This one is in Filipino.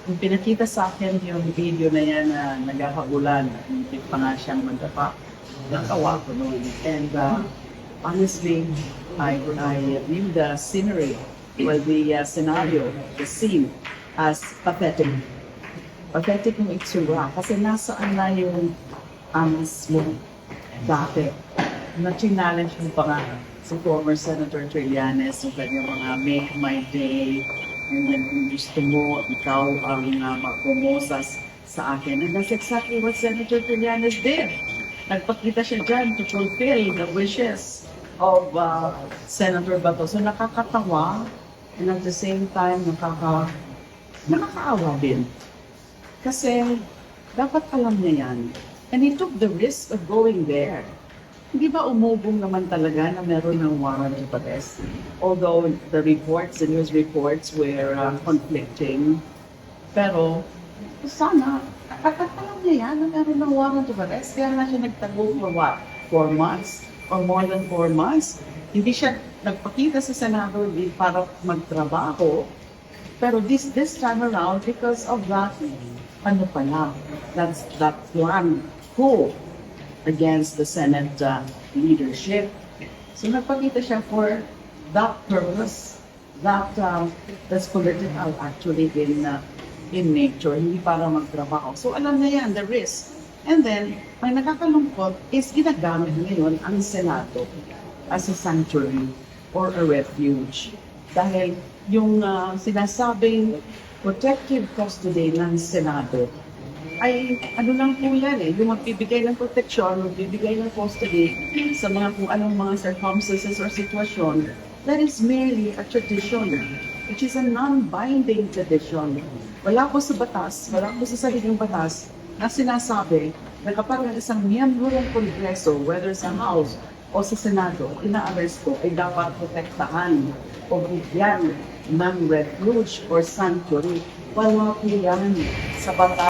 Yung pinakita sa akin yung video na yan na naghahabulan, hindi pa nga siyang magdapa. Nakawa ko noon. And honestly, I view the scenery, well, the scenario, the scene, as pathetic. Pathetic yung itsura. Kasi nasaan na yung amas mo dati. Na-challenge mo pa nga si former Senator Trillanes yung kanyang mga make my day, and then kung gusto mo, ikaw ang magpumosas sa akin. And that's exactly what Senator Trillanes did. Nagpakita siya dyan to fulfill the wishes of Senator Bato. So nakakatawa, and at the same time, nakakaawa din. Kasi dapat alam niya yan. And he took the risk of going there. Hindi ba umubong naman talaga na meron ng warrant of arrest? Although the reports, the news reports were conflicting. Pero sana, alam niya yan na meron ng warrant of arrest. Kaya nga siya nagtago for what? 4 months? Or more than 4 months? Hindi siya nagpakita sa Senado para magtrabaho. Pero this time around, because of that, ano pala, that's that one coup against the Senate leadership. So nagpakita siya for that purpose, that's political actually in nature, hindi para magtrabaho. So alam na yan, the risk. And then, ang nakakalungkot is ginagamit ngayon ang Senado as a sanctuary or a refuge. Dahil yung sinasabing protective custody ng Senado ay ano lang po yan yung magbibigay ng proteksyon, magbibigay ng custody sa mga kung anong mga circumstances or sitwasyon, that is merely a tradition, which is a non-binding tradition. Wala po sa batas, wala po sa saligang batas na sinasabi na kapag ang isang miyembro ng Kongreso, whether sa House o sa Senado, ina-arrest ko, ay dapat protektahan o bigyan ng refuge or sanctuary. Wala po yan sa batas.